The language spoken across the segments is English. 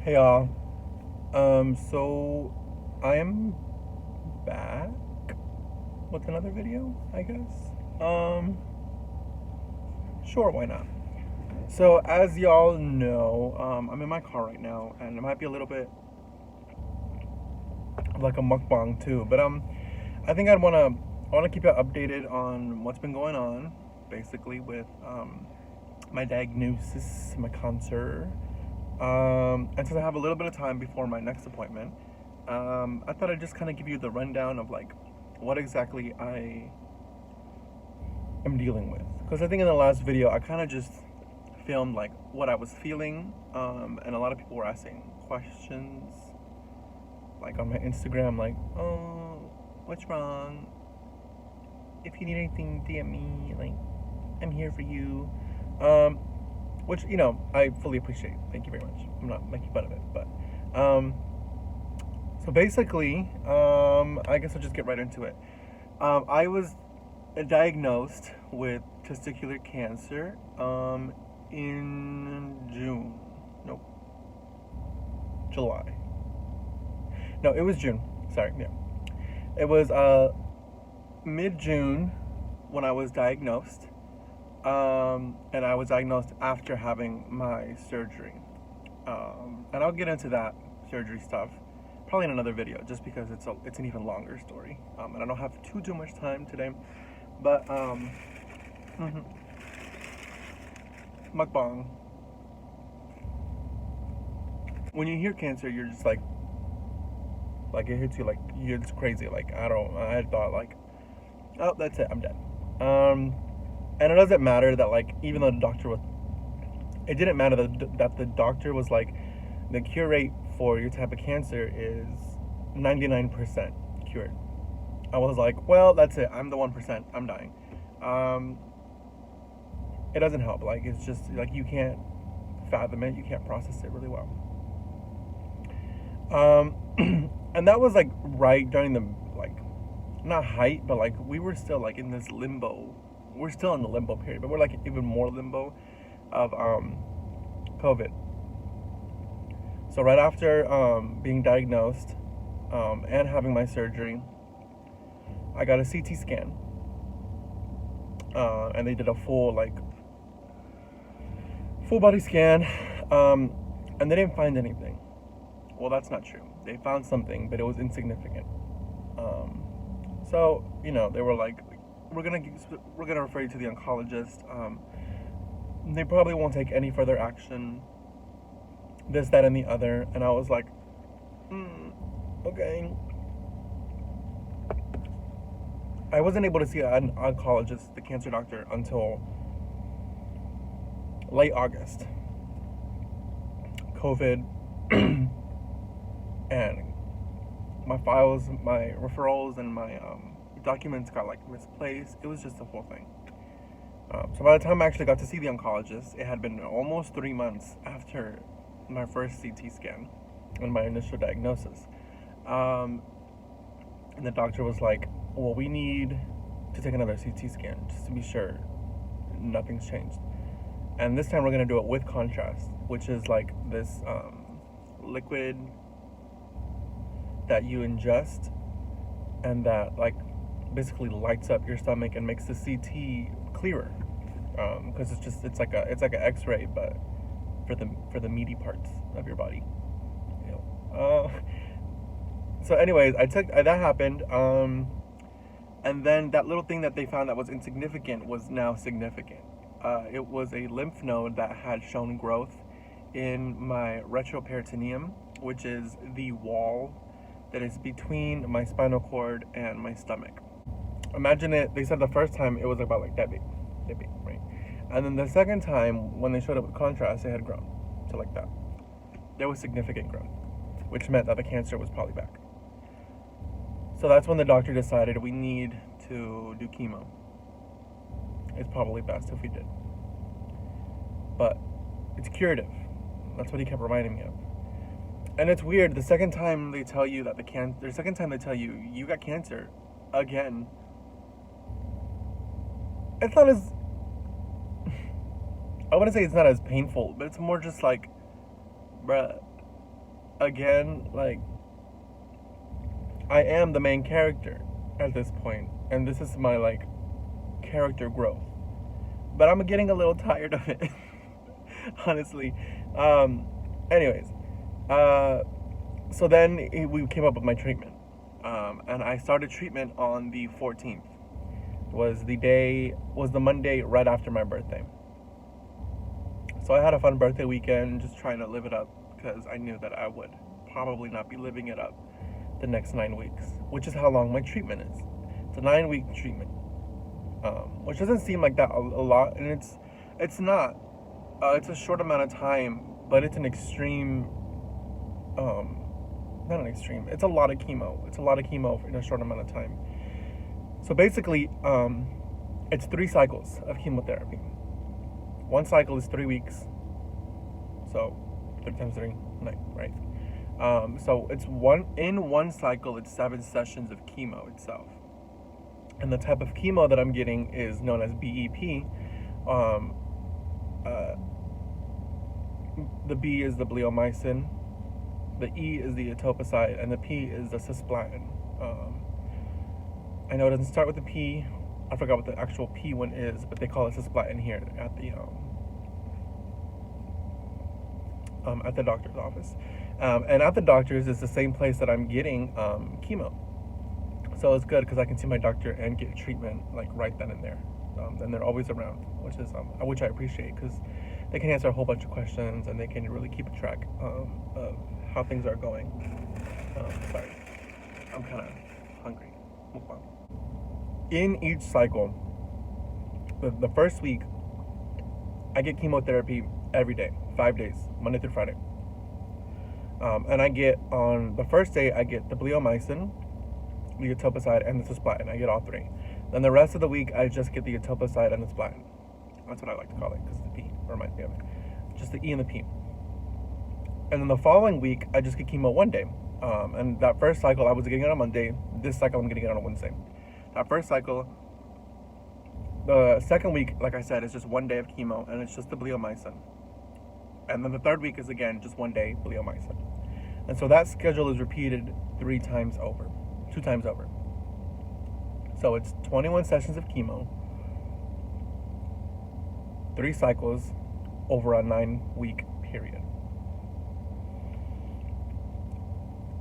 Hey y'all. So I am back with another video, I guess. Sure, why not? So as y'all know, I'm in my car right now, and it might be a little bit like a mukbang too, but I think I wanna keep you updated on what's been going on, basically with my diagnosis, my cancer. And since I have a little bit of time before my next appointment, I thought I'd just kind of give you the rundown of like what exactly I am dealing with. Because I think in the last video, I kind of just filmed like what I was feeling, and a lot of people were asking questions, like on my Instagram, like, oh, what's wrong? If you need anything, DM me. Like, I'm here for you. Um, which I fully appreciate. Thank you very much. I'm not making fun of it, but so basically, I guess I'll just get right into it. I was diagnosed with testicular cancer in June. Nope, July. No, it was June. Sorry, yeah, it was mid June when I was diagnosed. And I was diagnosed after having my surgery. And I'll get into that surgery stuff probably in another video, just because it's an even longer story. And I don't have too much time today, but mhm. Mukbang. When you hear cancer, you're just like it hits you like it's crazy. Like I thought like, oh, that's it, I'm dead. Um, and it doesn't matter that like even though the doctor was, it didn't matter that the doctor was like, the cure rate for your type of cancer is 99% cured. I was like, well, that's it. I'm the 1%. I'm dying. Um, it doesn't help. Like, it's just like you can't fathom it. You can't process it really well. And that was like right during the like, not height, but like we were still like in this limbo. We're still in the limbo period, but we're like even more limbo of COVID. So right after being diagnosed and having my surgery, I got a CT scan, and they did a full body scan, and they didn't find anything. Well, that's not true. They found something, but it was insignificant. So they were like, we're gonna refer you to the oncologist. They probably won't take any further action. This, that, and the other, and I was like, okay. I wasn't able to see an oncologist, the cancer doctor, until late August. COVID and my files, my referrals, and my documents got like misplaced. It was just a whole thing. So by the time I actually got to see the oncologist, it had been almost 3 months after my first CT scan and my initial diagnosis. And the doctor was like, well, we need to take another CT scan just to be sure nothing's changed. And this time we're going to do it with contrast, which is like this liquid that you ingest and that like basically lights up your stomach and makes the CT clearer. Because it's like an X-ray, but for the meaty parts of your body. So anyways, that happened, and then that little thing that they found that was insignificant was now significant. It was a lymph node that had shown growth in my retroperitoneum, which is the wall that is between my spinal cord and my stomach. Imagine it. They said the first time it was about like that big, right? And then the second time when they showed up with contrast, it had grown to like that. There was significant growth, which meant that the cancer was probably back. So that's when the doctor decided we need to do chemo. It's probably best if we did. But it's curative. That's what he kept reminding me of. And it's weird. The second time they tell you that the second time they tell you you got cancer again, it's not as, I wouldn't say it's not as painful, but it's more just like, bruh, again, like, I am the main character at this point, and this is my, like, character growth. But I'm getting a little tired of it, honestly. Anyways, so then we came up with my treatment. And I started treatment on the 14th. Was the Monday right after my birthday. So I had a fun birthday weekend, just trying to live it up, because I knew that I would probably not be living it up the next 9 weeks, which is how long my treatment is. It's a 9-week treatment, which doesn't seem like that a lot, and it's not. It's a short amount of time, but it's an extreme. Not an extreme. It's a lot of chemo. It's a lot of chemo in a short amount of time. So basically, it's 3 cycles of chemotherapy. One cycle is 3 weeks. So 3 times 3, 9, right? So it's one cycle, it's 7 sessions of chemo itself. And the type of chemo that I'm getting is known as BEP. The B is the bleomycin, the E is the etoposide, and the P is the cisplatin. I know it doesn't start with the P. I forgot what the actual P one is, but they call it cisplatin here at the doctor's office. And at the doctor's is the same place that I'm getting chemo. So it's good because I can see my doctor and get treatment like right then and there. And they're always around, which I appreciate, because they can answer a whole bunch of questions and they can really keep a track of how things are going. Sorry, I'm kind of hungry. Move on. In each cycle, the first week, I get chemotherapy every day, 5 days, Monday through Friday. And I get, on the first day, I get the bleomycin, the etoposide, and the cisplatin. I get all 3. Then the rest of the week, I just get the etoposide and the cisplatin. That's what I like to call it, because the P reminds me of it. Just the E and the P. And then the following week, I just get chemo one day. And that first cycle, I was getting it on Monday. This cycle, I'm getting it on Wednesday. That first cycle, the second week, like I said, is just 1 day of chemo, and it's just the bleomycin. And then the third week is, again, just 1 day bleomycin. And so that schedule is repeated 2 times over. So it's 21 sessions of chemo, 3 cycles over a 9-week period.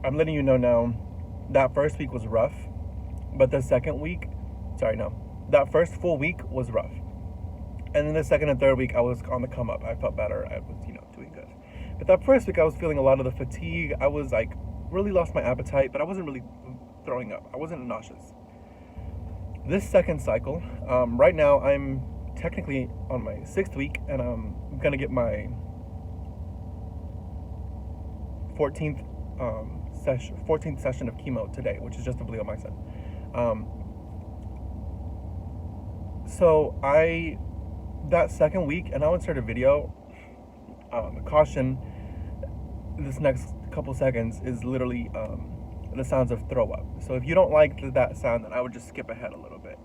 I'm letting you know now, that first week was rough, but the second week, that first full week was rough. And then the second and third week, I was on the come up. I felt better. I was, doing good. But that first week, I was feeling a lot of the fatigue. I was like, really lost my appetite, but I wasn't really throwing up. I wasn't nauseous. This second cycle, right now, I'm technically on my 6th week, and I'm gonna get my 14th session of chemo today, which is just the bleomycin. So that second week, and I would start a video, caution, this next couple seconds is literally the sounds of throw up. So if you don't like that sound, then I would just skip ahead a little bit.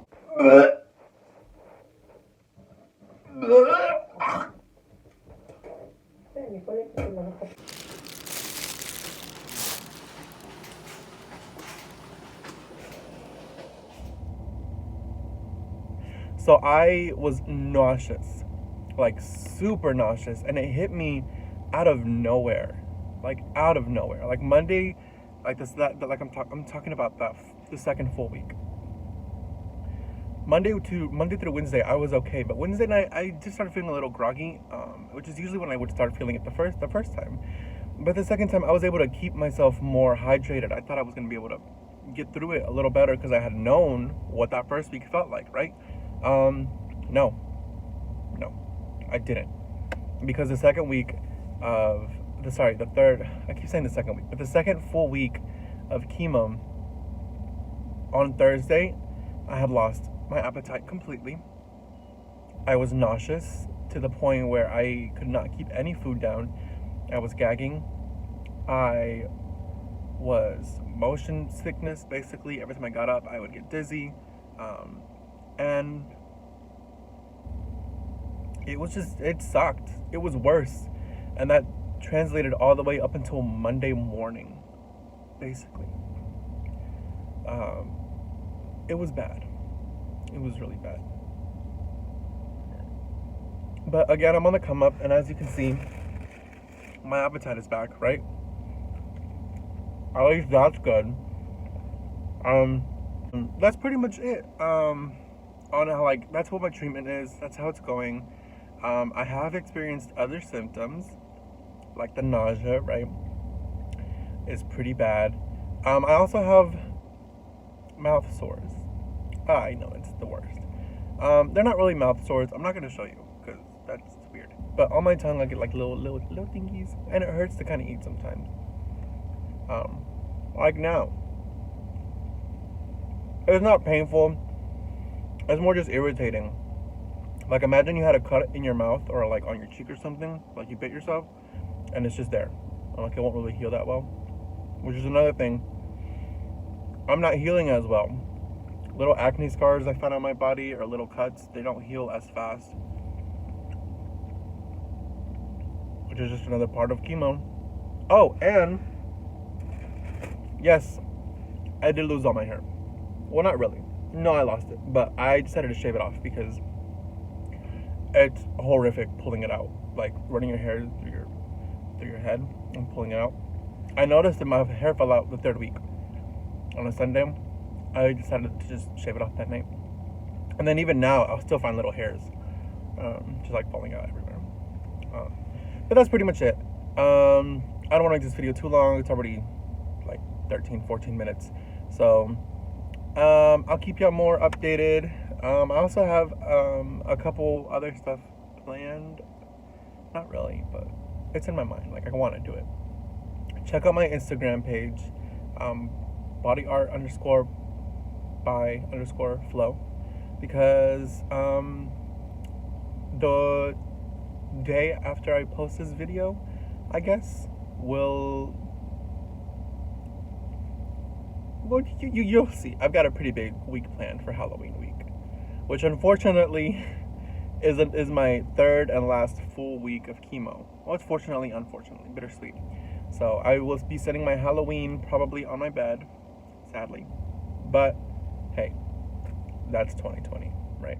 So I was nauseous, like super nauseous, and it hit me out of nowhere, like Monday, like this, that, like I'm talking about the second full week. Monday through Wednesday, I was okay, but Wednesday night, I just started feeling a little groggy, which is usually when I would start feeling it the first time. But the second time, I was able to keep myself more hydrated. I thought I was going to be able to get through it a little better because I had known what that first week felt like, right? No, I didn't. Because the second week of, the third, I keep saying the second week, but the second full week of chemo, on Thursday, I had lost my appetite completely. I was nauseous to the point where I could not keep any food down. I was gagging. I was motion sickness, basically. Every time I got up, I would get dizzy. And it was just, it sucked. It was worse. And that translated all the way up until Monday morning, basically. It was bad. It was really bad. But again, I'm on the come up, and as you can see, my appetite is back, right? At least that's good. That's pretty much it. On how, like, that's what my treatment is. That's how it's going. I have experienced other symptoms, like the nausea, right? It's pretty bad. I also have mouth sores. I know, it's the worst. They're not really mouth sores. I'm not gonna show you because that's weird. But on my tongue, I get like little thingies, and it hurts to kind of eat sometimes. Like now, it's not painful. It's more just irritating. Like, imagine you had a cut in your mouth or like on your cheek or something, like you bit yourself, and it's just there. Like, it won't really heal that well, which is another thing. I'm not healing as well. Little acne scars I found on my body or little cuts, they don't heal as fast, which is just another part of chemo. Oh, and yes, I did lose all my hair. Well, not really. No, I lost it, but I decided to shave it off because it's horrific pulling it out. Like running your hair through your head and pulling it out. I noticed that my hair fell out the third week. On a Sunday, I decided to just shave it off that night. And then even now, I'll still find little hairs, just like falling out everywhere. But that's pretty much it. I don't want to make this video too long. It's already like 13-14 minutes. So I'll keep y'all more updated. I also have a couple other stuff planned. Not really, but it's in my mind. Like, I want to do it. Check out my Instagram page, bodyart_by_flow, because the day after I post this video, I guess, you'll see. I've got a pretty big week planned for Halloween week, which unfortunately is my third and last full week of chemo. Well, it's unfortunately, bittersweet. So I will be setting my Halloween probably on my bed, sadly. But hey, that's 2020, right?